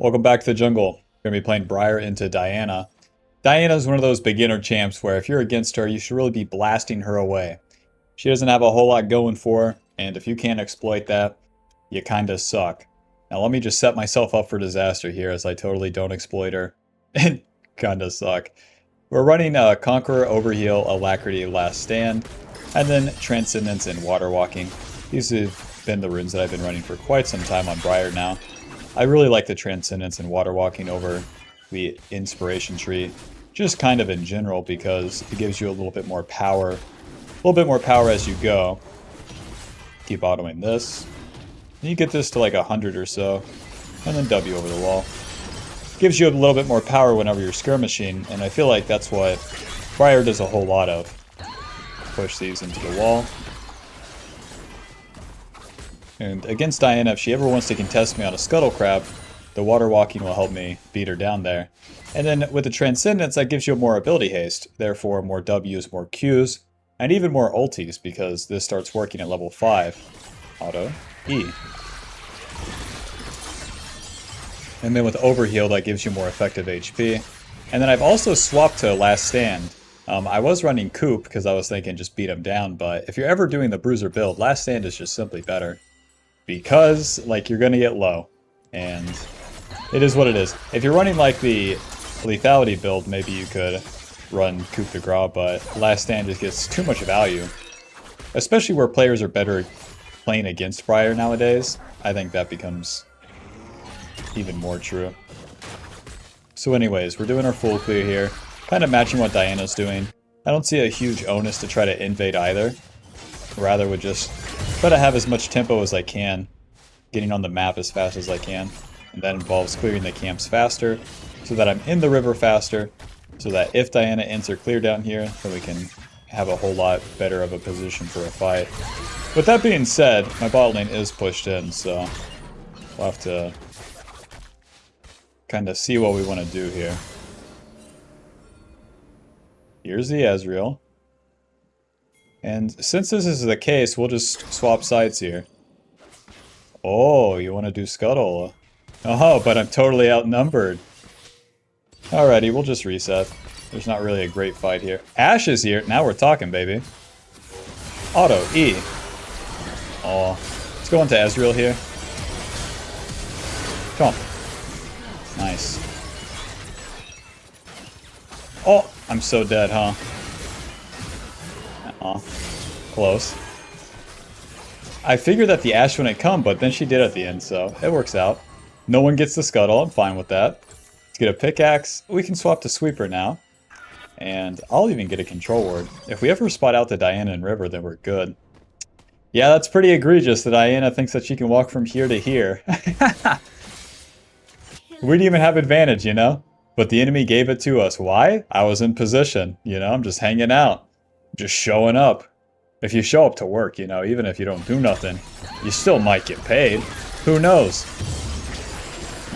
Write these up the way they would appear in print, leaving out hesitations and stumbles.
Welcome back to the jungle. We're going to be playing Briar into Diana. Diana is one of those beginner champs where if you're against her, you should really be blasting her away. She doesn't have a whole lot going for her, and if you can't exploit that, you kinda suck. Now let me just set myself up for disaster here as I totally don't exploit her and kinda suck. We're running Conqueror, Overheal, Alacrity, Last Stand, and then Transcendence and Water Walking. These have been the runes that I've been running for quite some time on Briar now. I really like the Transcendence and Water Walking over the Inspiration Tree, just kind of in general because it gives you a little bit more power. A little bit more power as you go. Keep autoing this. And you get this to like 100 or so, and then W over the wall. Gives you a little bit more power whenever you're skirmishing, and I feel like that's what Briar does a whole lot of. Push these into the wall. And against Diana, if she ever wants to contest me on a Scuttle Crab, the Water Walking will help me beat her down there. And then with the Transcendence, that gives you more ability haste, therefore more W's, more Q's, and even more ultis, because this starts working at level 5. Auto, E. And then with Overheal, that gives you more effective HP. And then I've also swapped to Last Stand. I was running Coop, because I was thinking just beat him down, but if you're ever doing the Bruiser build, Last Stand is just simply better. Because, like, you're gonna get low. And it is what it is. If you're running, like, the Lethality build, maybe you could run Coup de Grace, but Last Stand just gets too much value. Especially where players are better playing against Briar nowadays. I think that becomes even more true. So anyways, we're doing our full clear here. Kind of matching what Diana's doing. I don't see a huge onus to try to invade either. Rather would just try to have as much tempo as I can. Getting on the map as fast as I can. And that involves clearing the camps faster, so that I'm in the river faster, so that if Diana ends her clear down here, then we can have a whole lot better of a position for a fight. With that being said, my bot lane is pushed in, so we'll have to kind of see what we want to do here. Here's the Ezreal. And since this is the case, we'll just swap sides here. Oh, you want to do Scuttle? Oh, but I'm totally outnumbered. Alrighty, we'll just reset. There's not really a great fight here. Ashe is here. Now we're talking, baby. Auto, E. Oh, let's go into Ezreal here. Come on. Nice. Oh, I'm so dead, huh? Close. I figured that the Ashe wouldn't come, but then she did at the end, so it works out. No one gets the Scuttle, I'm fine with that. Let's get a pickaxe. We can swap to Sweeper now. And I'll even get a control ward. If we ever spot out the Diana and River, then we're good. Yeah, that's pretty egregious that Diana thinks that she can walk from here to here. We didn't even have advantage, you know? But the enemy gave it to us. Why? I was in position, you know? I'm just hanging out. Just showing up. If you show up to work, you know, even if you don't do nothing, you still might get paid. Who knows?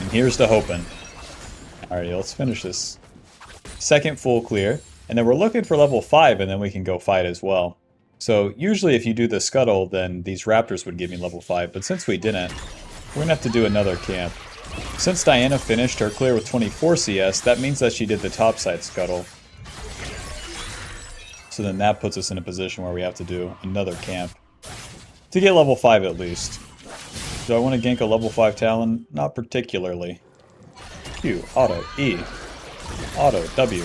And here's to hoping. Alright, let's finish this second full clear. And then we're looking for level 5, and then we can go fight as well. So usually if you do the Scuttle, then these Raptors would give me level 5. But since we didn't, we're going to have to do another camp. Since Diana finished her clear with 24 CS, that means that she did the topside Scuttle. So then that puts us in a position where we have to do another camp. To get level 5 at least. Do I want to gank a level 5 Talon? Not particularly. Q, auto, E. Auto, W.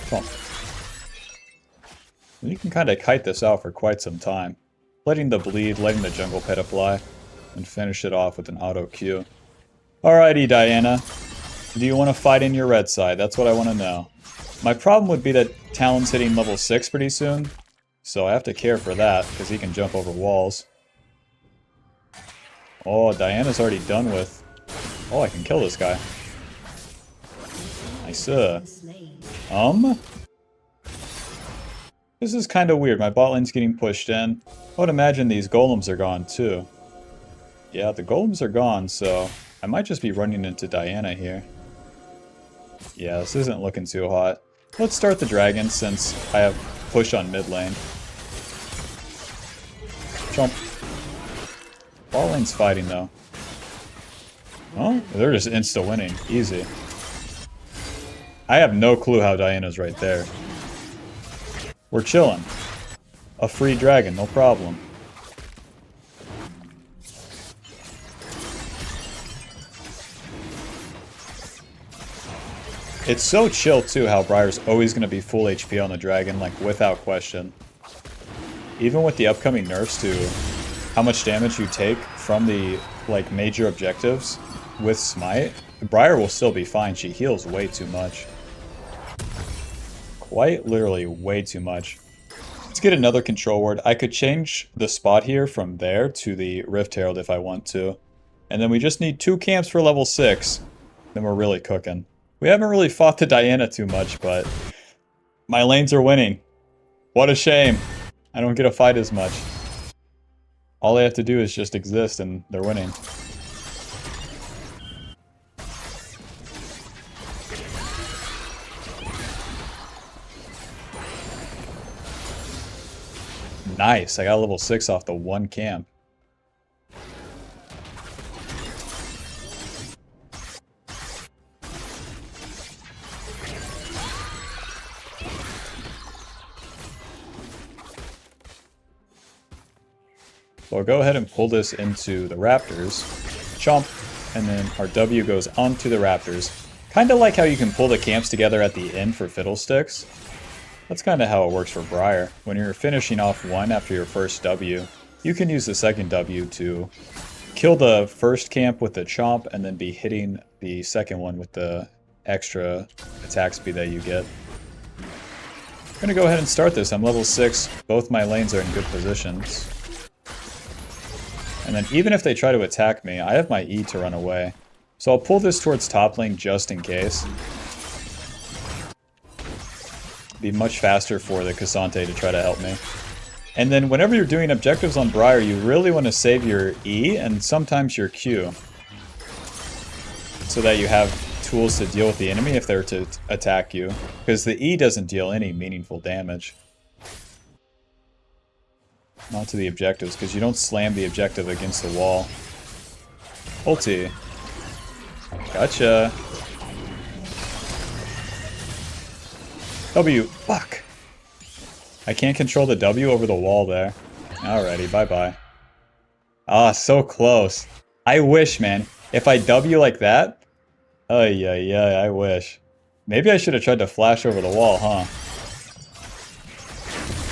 Come on. You can kind of kite this out for quite some time. Letting the bleed, letting the jungle pet apply, and finish it off with an auto Q. Alrighty, Diana. Do you want to fight in your red side? That's what I want to know. My problem would be that Talon's hitting level 6 pretty soon, so I have to care for that, because he can jump over walls. Oh, Diana's already done with... Oh, I can kill this guy. Nice. This is kind of weird. My bot lane's getting pushed in. I would imagine these golems are gone, too. Yeah, the golems are gone, so I might just be running into Diana here. Yeah, this isn't looking too hot. Let's start the dragon since I have push on mid lane. Jump. Bot lane's fighting though. Oh, they're just insta-winning. Easy. I have no clue how Diana's right there. We're chilling. A free dragon, no problem. It's so chill too how Briar's always going to be full HP on the dragon, like without question. Even with the upcoming nerfs to how much damage you take from the like major objectives with Smite, Briar will still be fine. She heals way too much. Quite literally way too much. Let's get another control ward. I could change the spot here from there to the Rift Herald if I want to. And then we just need 2 camps for level 6. Then we're really cooking. We haven't really fought the Diana too much, but my lanes are winning. What a shame. I don't get to fight as much. All they have to do is just exist and they're winning. Nice, I got level 6 off the 1 camp. So I'll go ahead and pull this into the Raptors. Chomp, and then our W goes onto the Raptors. Kind of like how you can pull the camps together at the end for Fiddlesticks. That's kind of how it works for Briar. When you're finishing off one after your first W, you can use the second W to kill the first camp with the Chomp and then be hitting the second one with the extra attack speed that you get. I'm gonna go ahead and start this. I'm level 6. Both my lanes are in good positions. And then even if they try to attack me, I have my E to run away. So I'll pull this towards top lane just in case. Be much faster for the K'Sante to try to help me. And then whenever you're doing objectives on Briar, you really want to save your E and sometimes your Q. So that you have tools to deal with the enemy if they're to attack you. Because the E doesn't deal any meaningful damage. Not to the objectives, because you don't slam the objective against the wall. Ulti. Gotcha. W. Fuck. I can't control the W over the wall there. Alrighty, bye-bye. Ah, so close. I wish, man. If I W like that... I wish. Maybe I should have tried to flash over the wall, huh?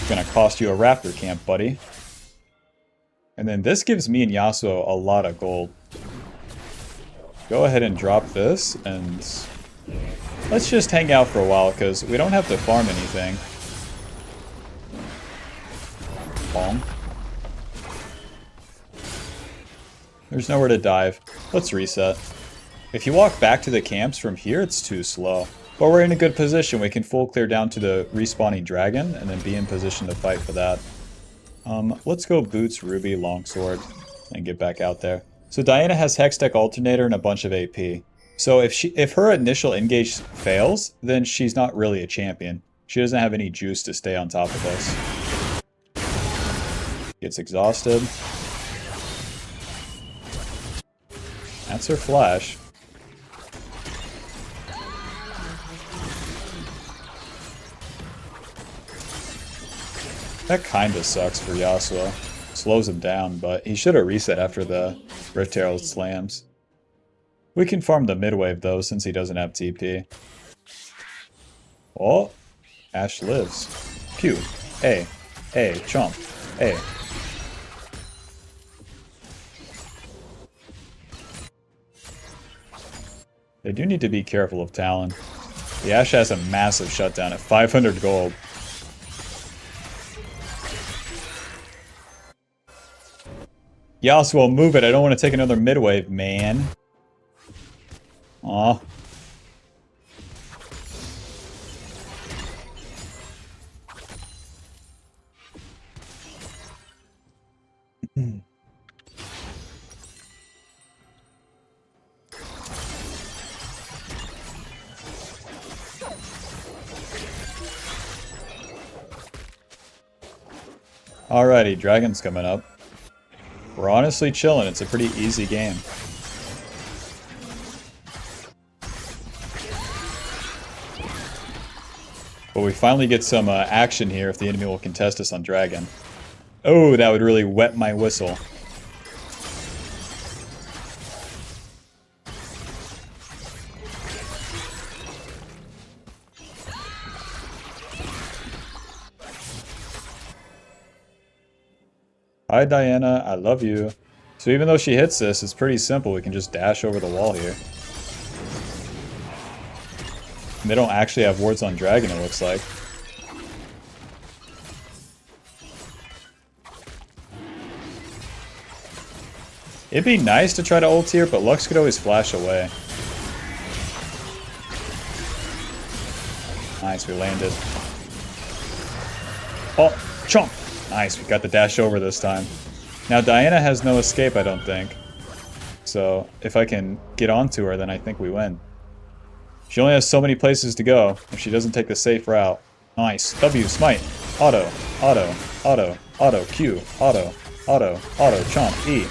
Gonna cost you a raptor camp, buddy. And then this gives me and Yasuo a lot of gold. Go ahead and drop this, and let's just hang out for a while, because we don't have to farm anything. Bong. There's nowhere to dive. Let's reset. If you walk back to the camps from here, it's too slow. But we're in a good position. We can full clear down to the respawning dragon and then be in position to fight for that. Let's go Boots, Ruby, Longsword, and get back out there. So Diana has Hextech Alternator and a bunch of AP. So if her initial engage fails, then she's not really a champion. She doesn't have any juice to stay on top of us. Gets exhausted. That's her flash. That kinda sucks for Yasuo. Slows him down, but he should have reset after the Rift Herald slams. We can farm the mid wave though, since he doesn't have TP. Oh, Ashe lives. Pew. A. Chomp. A. They do need to be careful of Talon. The Ashe has a massive shutdown at 500 gold. Yasuo, move it. I don't want to take another mid-wave, man. Aw. Alrighty, dragon's coming up. We're honestly chilling. It's a pretty easy game. But we finally get some action here if the enemy will contest us on Dragon. Oh, that would really wet my whistle. Hi, Diana. I love you. So even though she hits this, it's pretty simple. We can just dash over the wall here. And they don't actually have wards on Dragon, it looks like. It'd be nice to try to ult here, but Lux could always flash away. Nice, we landed. Oh, chomp! Nice, we got the dash over this time. Now Diana has no escape, I don't think. So if I can get onto her, then I think we win. She only has so many places to go if she doesn't take the safe route. Nice. W, smite. Auto, auto, auto, auto, Q, auto, auto, auto, chomp, E.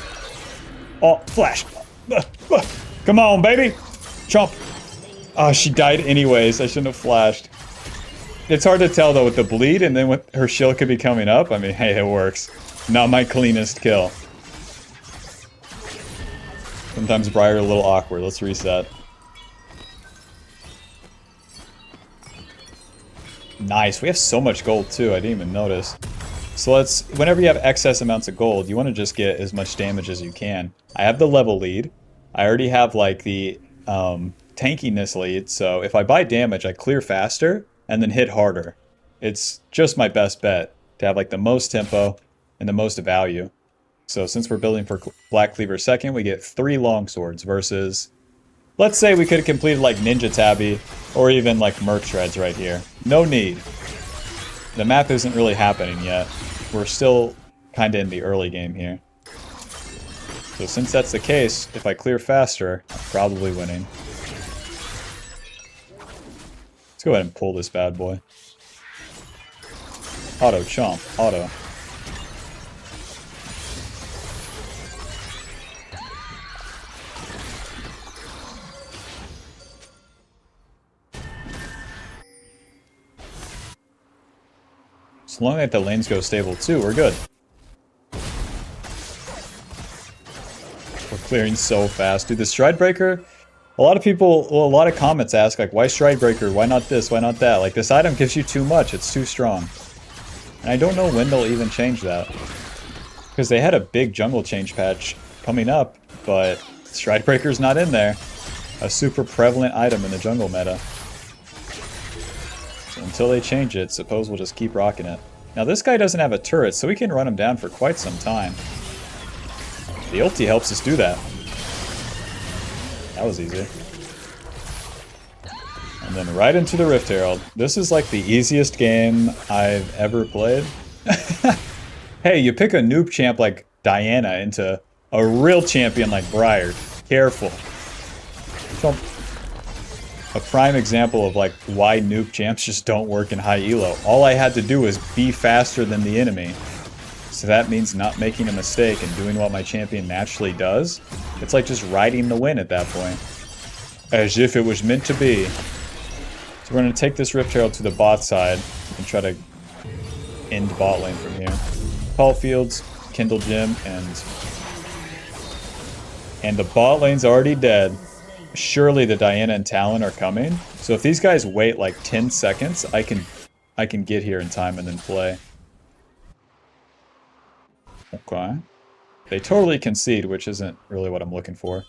Oh, flash. Come on, baby. Chomp. Oh, she died anyways. I shouldn't have flashed. It's hard to tell, though, with the bleed and then with her shield could be coming up. I mean, hey, it works. Not my cleanest kill. Sometimes Briar a little awkward. Let's reset. Nice. We have so much gold, too. I didn't even notice. So let's... Whenever you have excess amounts of gold, you want to just get as much damage as you can. I have the level lead. I already have, like, the tankiness lead. So if I buy damage, I clear faster and then hit harder. It's just my best bet to have, like, the most tempo and the most value. So since we're building for Black Cleaver second, we get 3 longswords versus... Let's say we could have completed like Ninja Tabby or even like Merc Shreds right here. No need. The map isn't really happening yet. We're still kind of in the early game here. So since that's the case, if I clear faster, I'm probably winning. Let's go ahead and pull this bad boy. Auto chomp, auto. As long as the lanes go stable too, we're good. We're clearing so fast. Dude, the Stridebreaker, a lot of people, well, a lot of comments ask, like, why Stridebreaker? Why not this? Why not that? Like, this item gives you too much. It's too strong. And I don't know when they'll even change that. Because they had a big jungle change patch coming up, but Stridebreaker's not in there. A super prevalent item in the jungle meta. So until they change it, suppose we'll just keep rocking it. Now this guy doesn't have a turret, so we can run him down for quite some time. The ulti helps us do that. That was easy. And then right into the Rift Herald. This is like the easiest game I've ever played. Hey, you pick a noob champ like Diana into a real champion like Briar. Careful. A prime example of like why noob champs just don't work in high elo. All I had to do was be faster than the enemy. So that means not making a mistake and doing what my champion naturally does. It's like just riding the wind at that point. As if it was meant to be. So we're going to take this Rift Herald to the bot side and try to end bot lane from here. Paul Fields, Kindle Gym, and the bot lane's already dead. Surely the Diana and Talon are coming. So if these guys wait like 10 seconds, I can get here in time and then play. Okay. They totally concede, which isn't really what I'm looking for.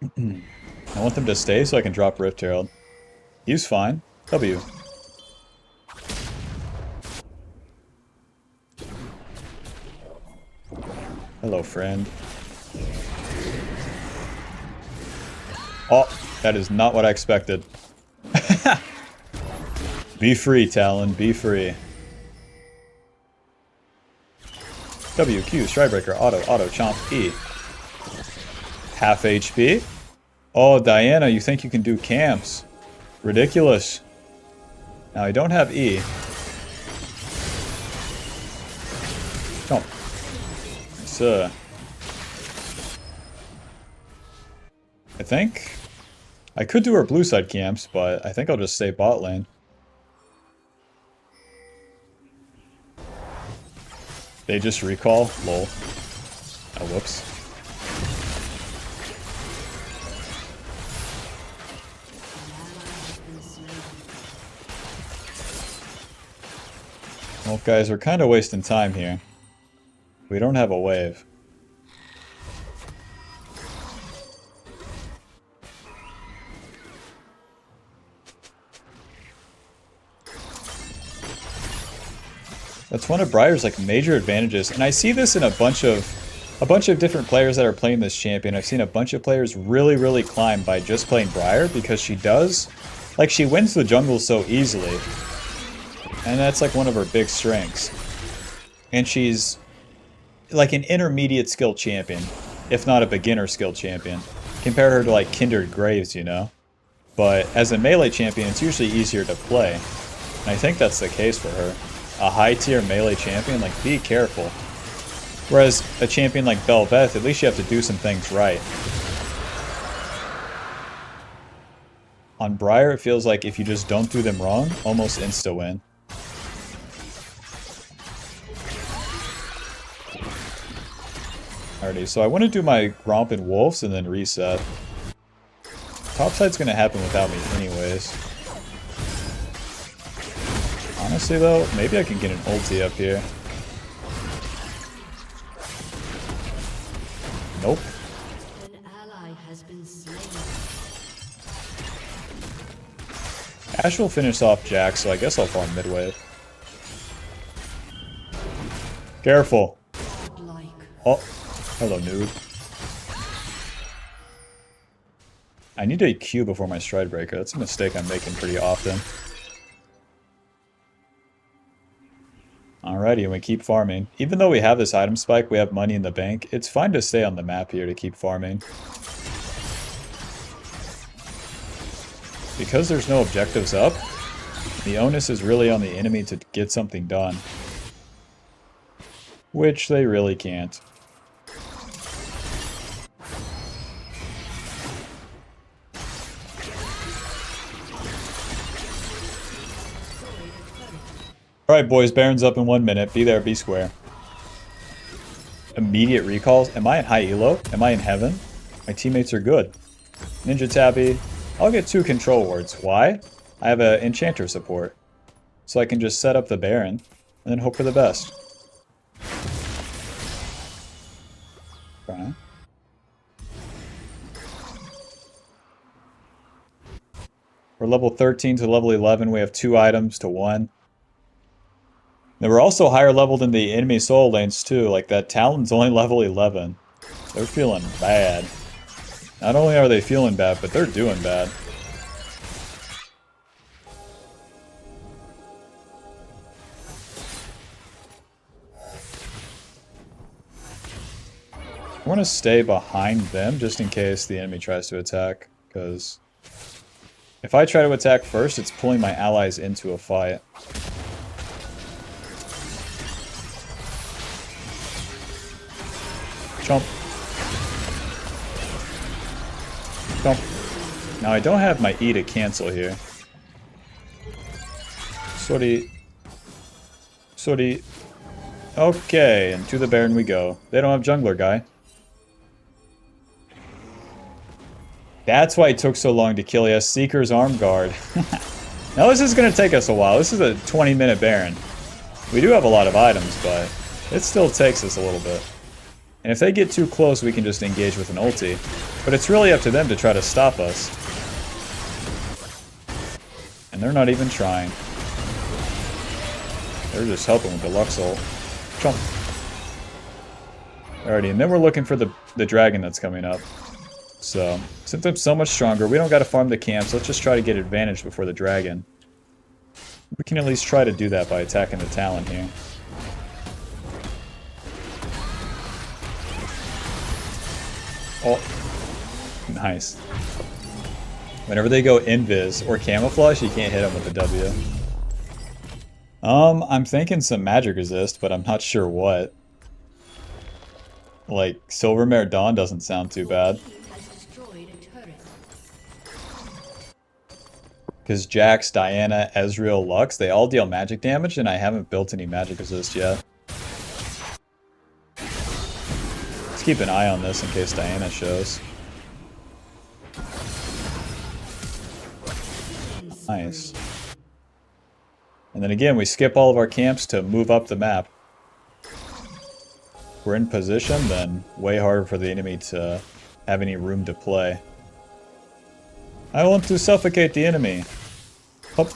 I want them to stay so I can drop Rift Herald. He's fine. W. Hello, friend. Oh, that is not what I expected. Be free, Talon. Be free. W, Q, Stridebreaker, auto, chomp, E. Half HP? Oh, Diana, you think you can do camps. Ridiculous. Now, I don't have E. Chomp. sir. I think I could do our blue side camps, but I think I'll just stay bot lane. They just recall? Lol. Oh, whoops. Well, guys, we're kind of wasting time here. We don't have a wave. That's one of Briar's like major advantages, and I see this in a bunch of different players that are playing this champion. I've seen a bunch of players really climb by just playing Briar because she wins the jungle so easily, and that's like one of her big strengths. And she's like an intermediate skill champion, if not a beginner skill champion. Compare her to like Kindred Graves, you know. But as a melee champion, it's usually easier to play, and I think that's the case for her. A high-tier melee champion, like, be careful. Whereas a champion like Bel'Veth, at least you have to do some things right. On Briar, it feels like if you just don't do them wrong, almost insta-win. Alrighty, so I want to do my Gromp and Wolves and then reset. Topside's going to happen without me anyways. Honestly though, maybe I can get an ulti up here. Nope. An ally has been slain. Ashe will finish off Jack, so I guess I'll farm mid-wave. Careful. Like. Oh, hello noob. I need a Q before my Stride Breaker. That's a mistake I'm making pretty often. Alrighty, and we keep farming. Even though we have this item spike, we have money in the bank, it's fine to stay on the map here to keep farming. Because there's no objectives up, the onus is really on the enemy to get something done. Which they really can't. Alright boys, Baron's up in 1 minute. Be there, be square. Immediate recalls? Am I in high elo? Am I in heaven? My teammates are good. Ninja Tappy. I'll get 2 control wards. Why? I have an enchanter support. So I can just set up the Baron and then hope for the best. Right. We're level 13 to level 11. We have 2 items to 1. They were also higher level than the enemy soul lanes too, like that Talon's only level 11. They're feeling bad. Not only are they feeling bad, but they're doing bad. I want to stay behind them just in case the enemy tries to attack, because if I try to attack first, it's pulling my allies into a fight. Jump. Jump. Now I don't have my E to cancel here. Sorry. Okay, and to the Baron we go. They don't have jungler guy. That's why it took so long to kill. Yes, Seeker's Arm Guard. Now this is going to take us a while. This is a 20-minute Baron. We do have a lot of items, but it still takes us a little bit. And if they get too close, we can just engage with an ulti. But it's really up to them to try to stop us. And they're not even trying. They're just helping with the Lux ult. Jump. Alrighty, and then we're looking for the dragon that's coming up. So, since I'm so much stronger, we don't gotta farm the camps. Let's just try to get advantage before the dragon. We can at least try to do that by attacking the Talon here. Oh, nice. Whenever they go invis or camouflage, you can't hit them with the W. I'm thinking some magic resist, but I'm not sure what. Like, Silvermare Dawn doesn't sound too bad. Team has destroyed a turret. Because Jax, Diana, Ezreal, Lux, they all deal magic damage, and I haven't built any magic resist yet. Let's keep an eye on this in case Diana shows. Nice. And then again, we skip all of our camps to move up the map. If we're in position, then way harder for the enemy to have any room to play. I want to suffocate the enemy. Hop.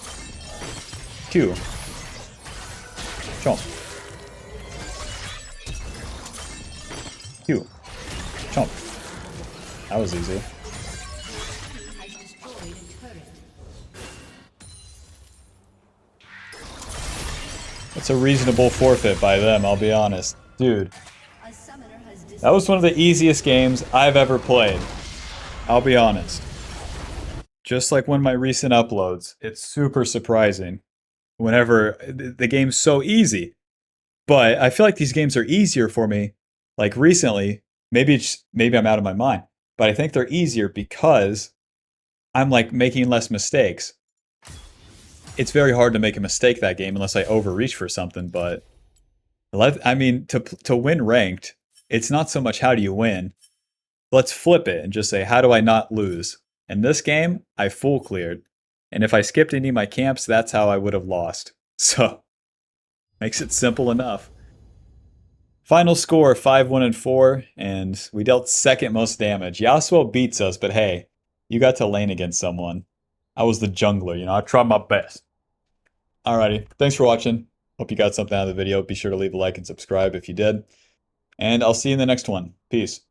Q. Chomp. Q. Chomp. That was easy. Has destroyed a turret. It's a reasonable forfeit by them, I'll be honest. Dude, A summoner has that was one of the easiest games I've ever played. I'll be honest. Just like one of my recent uploads, it's super surprising whenever the game's so easy. But I feel like these games are easier for me. Like recently, maybe I'm out of my mind, but I think they're easier because I'm like making less mistakes. It's very hard to make a mistake that game unless I overreach for something, but I mean, to win ranked, it's not so much how do you win. Let's flip it and just say, how do I not lose? In this game, I full cleared. And if I skipped any of my camps, that's how I would have lost. So, makes it simple enough. Final score, 5-1-4, and we dealt second most damage. Yasuo beats us, but hey, you got to lane against someone. I was the jungler, you know, I tried my best. Alrighty, thanks for watching. Hope you got something out of the video. Be sure to leave a like and subscribe if you did. And I'll see you in the next one. Peace.